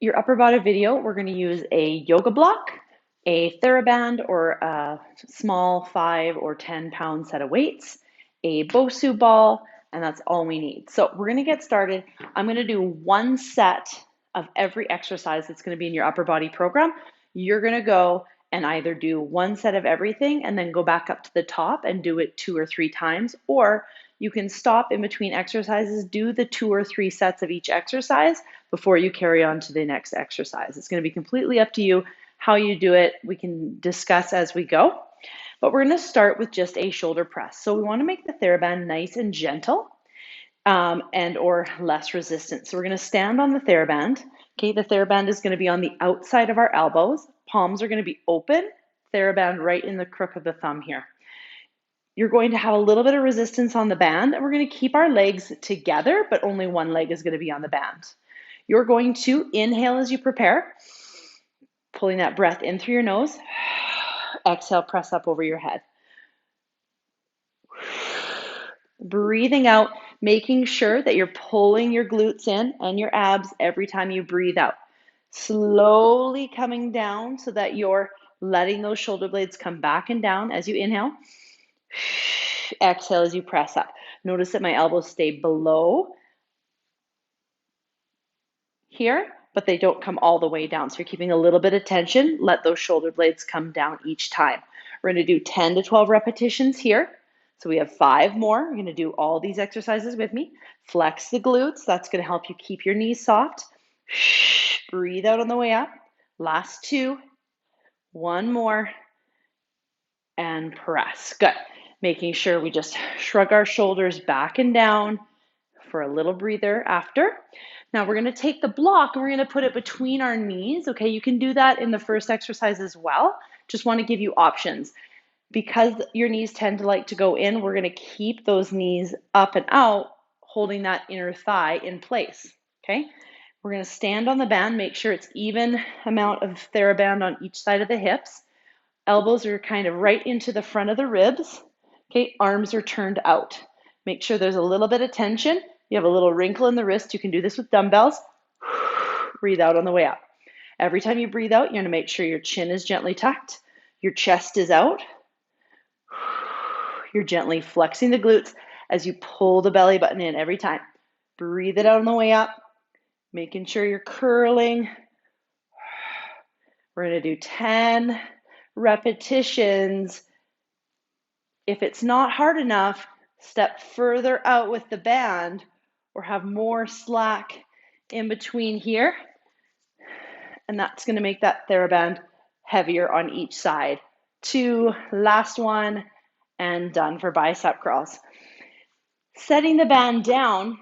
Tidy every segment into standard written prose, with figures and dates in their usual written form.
Your upper body video, we're going to use a yoga block, a TheraBand or a small 5 or 10 pound set of weights, a Bosu ball, and that's all we need. So we're going to get started. I'm going to do one set of every exercise that's going to be in your upper body program. You're going to go and either do one set of everything and then go back up to the top and do it 2 or 3 times, or you can stop in between exercises, do the 2 or 3 sets of each exercise before you carry on to the next exercise. It's going to be completely up to you how you do it. We can discuss as we go, but we're going to start with just a shoulder press. So we want to make the TheraBand nice and gentle and or less resistant. So we're going to stand on the TheraBand. Okay, the TheraBand is going to be on the outside of our elbows. Palms are going to be open. TheraBand right in the crook of the thumb here. You're going to have a little bit of resistance on the band, and we're going to keep our legs together, but only one leg is going to be on the band. You're going to inhale as you prepare, pulling that breath in through your nose. Exhale, press up over your head. Breathing out, making sure that you're pulling your glutes in and your abs every time you breathe out. Slowly coming down so that you're letting those shoulder blades come back and down as you inhale. Exhale as you press up. Notice that my elbows stay below here, but they don't come all the way down. So you're keeping a little bit of tension. Let those shoulder blades come down each time. We're going to do 10 to 12 repetitions here. So we have 5 more. You're going to do all these exercises with me. Flex the glutes. That's going to help you keep your knees soft. Breathe out on the way up. Last 2. 1 more. And press. Good. Making sure we just shrug our shoulders back and down for a little breather after. Now we're going to take the block and we're going to put it between our knees. Okay, you can do that in the first exercise as well. Just want to give you options. Because your knees tend to like to go in, we're going to keep those knees up and out, holding that inner thigh in place. Okay, we're going to stand on the band, make sure it's even amount of TheraBand on each side of the hips. Elbows are kind of right into the front of the ribs. Okay, arms are turned out. Make sure there's a little bit of tension. You have a little wrinkle in the wrist. You can do this with dumbbells. Breathe out on the way up. Every time you breathe out, you're going to make sure your chin is gently tucked. Your chest is out. You're gently flexing the glutes as you pull the belly button in every time. Breathe it out on the way up. Making sure you're curling. We're going to do 10 repetitions. If it's not hard enough, step further out with the band or have more slack in between here. And that's going to make that TheraBand heavier on each side. 2, last one, and done for bicep curls. Setting the band down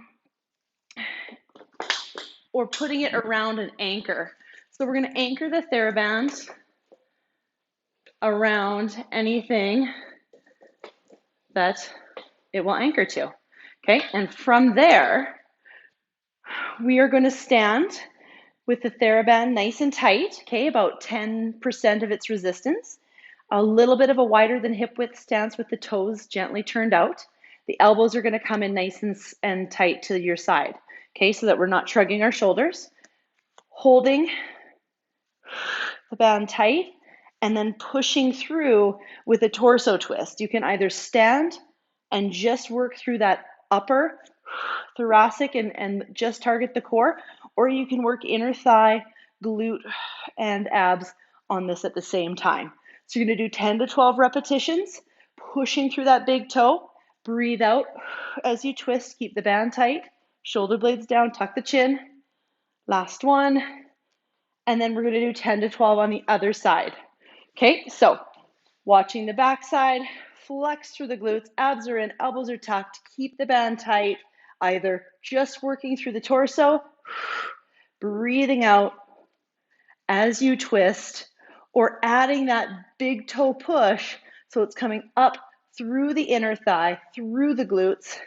or putting it around an anchor. So we're going to anchor the TheraBand around anything that it will anchor to. Okay, and from there, we are going to stand with the TheraBand nice and tight, okay, about 10% of its resistance. A little bit of a wider than hip width stance with the toes gently turned out. The elbows are going to come in nice and tight to your side, okay, so that we're not shrugging our shoulders. Holding the band tight and then pushing through with a torso twist. You can either stand and just work through that upper thoracic and just target the core, or you can work inner thigh, glute, and abs on this at the same time. So you're going to do 10 to 12 repetitions, pushing through that big toe. Breathe out as you twist. Keep the band tight. Shoulder blades down. Tuck the chin. Last one. And then we're going to do 10 to 12 on the other side. Okay, so watching the back side, flex through the glutes, abs are in, elbows are tucked, keep the band tight, either just working through the torso, breathing out as you twist, or adding that big toe push so it's coming up through the inner thigh, through the glutes,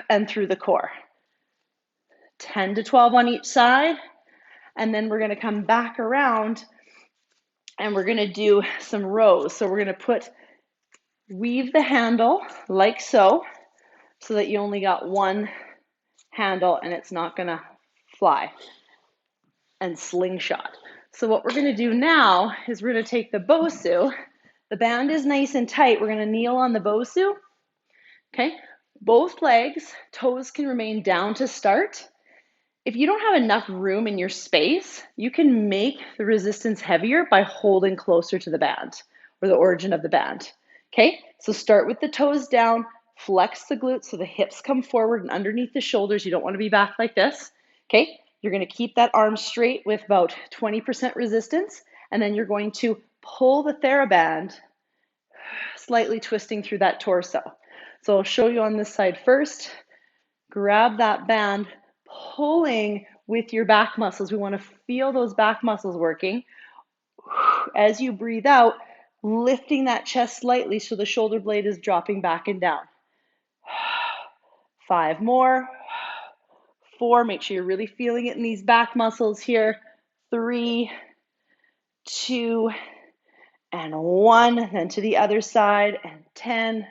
and through the core. 10 to 12 on each side, and then we're going to come back around and we're going to do some rows. So we're going to weave the handle like so that you only got one handle and it's not going to fly. and slingshot. So what we're going to do now is we're going to take the Bosu. The band is nice and tight. We're going to kneel on the Bosu. Okay, both legs, toes can remain down to start. If you don't have enough room in your space, you can make the resistance heavier by holding closer to the band or the origin of the band. Okay, so start with the toes down, flex the glutes so the hips come forward and underneath the shoulders. You don't want to be back like this. Okay, you're going to keep that arm straight with about 20% resistance, and then you're going to pull the TheraBand, slightly twisting through that torso. So I'll show you on this side first. Grab that band, pulling with your back muscles. We want to feel those back muscles working. As you breathe out, lifting that chest slightly so the shoulder blade is dropping back and down. 5 more. 4, make sure you're really feeling it in these back muscles here. 3, 2, and 1. Then to the other side, and 10,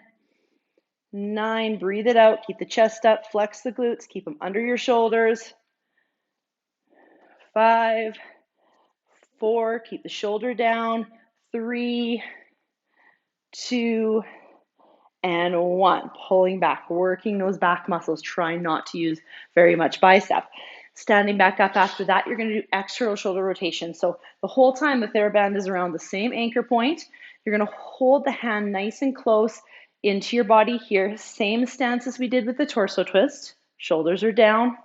9, breathe it out, keep the chest up, flex the glutes, keep them under your shoulders. 5, 4, keep the shoulder down. 3, 2, and 1. Pulling back, working those back muscles. Try not to use very much bicep. Standing back up after that, you're going to do external shoulder rotation. So the whole time the TheraBand is around the same anchor point, you're going to hold the hand nice and close into your body here. Same stance as we did with the torso twist. Shoulders are down.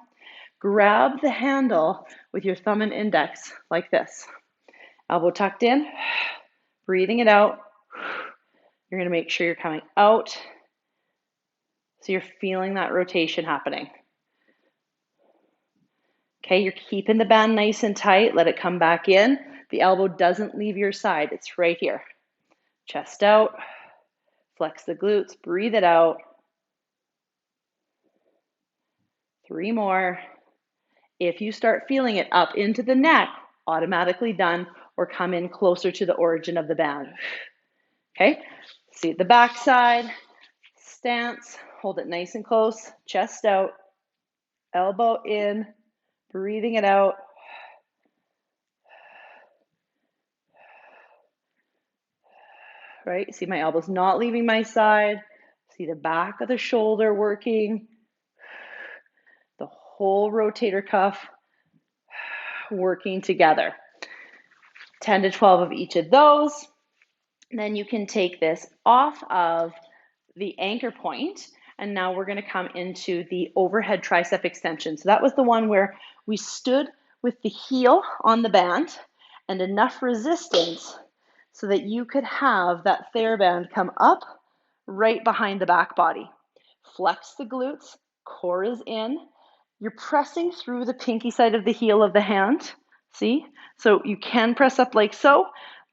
Grab the handle with your thumb and index like this. Elbow tucked in, breathing it out. You're going to make sure you're coming out so you're feeling that rotation happening. Okay, you're keeping the band nice and tight. Let it come back in. The elbow doesn't leave your side. It's right here. Chest out. Flex the glutes. Breathe it out. 3 more. If you start feeling it up into the neck, automatically done, or come in closer to the origin of the band. Okay, see the back side. Stance. Hold it nice and close. Chest out. Elbow in. Breathing it out. Right? See my elbows not leaving my side. See the back of the shoulder working. The whole rotator cuff working together. 10 to 12 of each of those. Then you can take this off of the anchor point, and now we're going to come into the overhead tricep extension. So that was the one where we stood with the heel on the band and enough resistance so that you could have that TheraBand come up right behind the back body. Flex the glutes, core is in. You're pressing through the pinky side of the heel of the hand. See? So you can press up like so,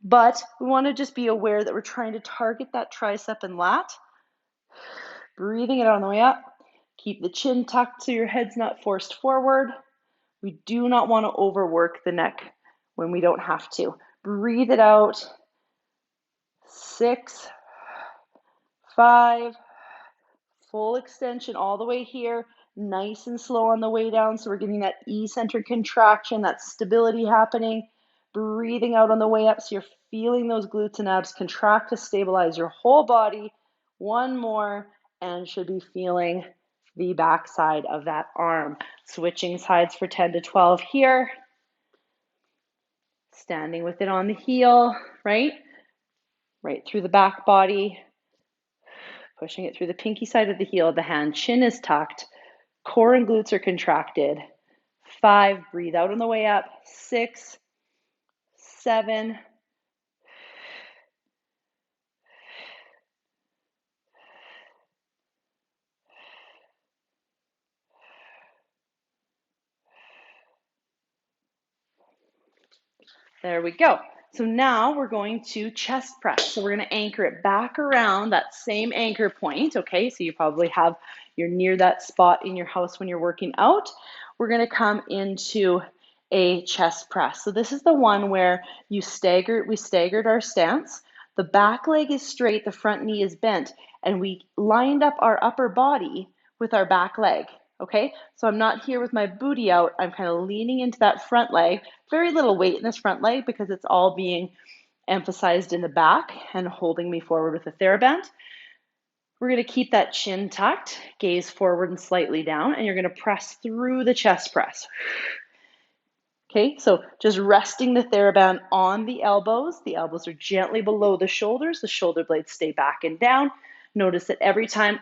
but we want to just be aware that we're trying to target that tricep and lat. Breathing it out on the way up. Keep the chin tucked so your head's not forced forward. We do not want to overwork the neck when we don't have to. Breathe it out. 6, 5, full extension all the way here. Nice and slow on the way down. So we're getting that eccentric contraction, that stability happening. Breathing out on the way up so you're feeling those glutes and abs contract to stabilize your whole body. 1 more, and should be feeling the back side of that arm. Switching sides for 10 to 12 here. Standing with it on the heel, right? Right through the back body. Pushing it through the pinky side of the heel of the hand. Chin is tucked. Core and glutes are contracted. 5, breathe out on the way up. 6, 7, there we go. So now we're going to chest press. So we're going to anchor it back around that same anchor point. Okay, so you're near that spot in your house when you're working out. We're going to come into a chest press. So this is the one where we staggered our stance. The back leg is straight, the front knee is bent, and we lined up our upper body with our back leg. Okay, so I'm not here with my booty out. I'm kind of leaning into that front leg. Very little weight in this front leg because it's all being emphasized in the back and holding me forward with the TheraBand. We're going to keep that chin tucked, gaze forward and slightly down, and you're going to press through the chest press. Okay, so just resting the TheraBand on the elbows. The elbows are gently below the shoulder blades stay back and down. Notice that every time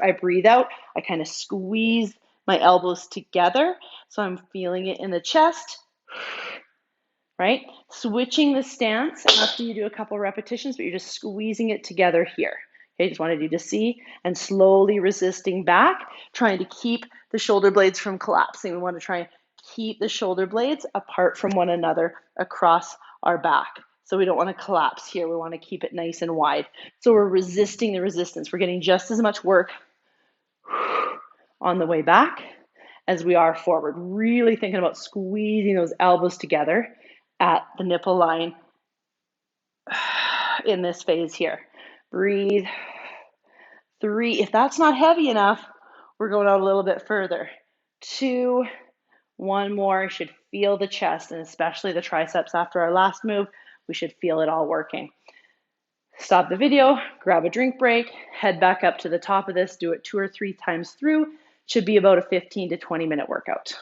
I breathe out, I kind of squeeze my elbows together. So I'm feeling it in the chest, right? Switching the stance after you do a couple repetitions, but you're just squeezing it together here. Okay, just wanted you to see, and slowly resisting back, trying to keep the shoulder blades from collapsing. We want to try and keep the shoulder blades apart from one another across our back. So we don't want to collapse here. We want to keep it nice and wide. So we're resisting the resistance. We're getting just as much work on the way back as we are forward. Really thinking about squeezing those elbows together at the nipple line in this phase here. Breathe. 3. If that's not heavy enough, we're going out a little bit further. 2. 1 more. Should feel the chest and especially the triceps after our last move. We should feel it all working. Stop the video, grab a drink break, head back up to the top of this, do it 2 or 3 times through. Should be about a 15 to 20 minute workout.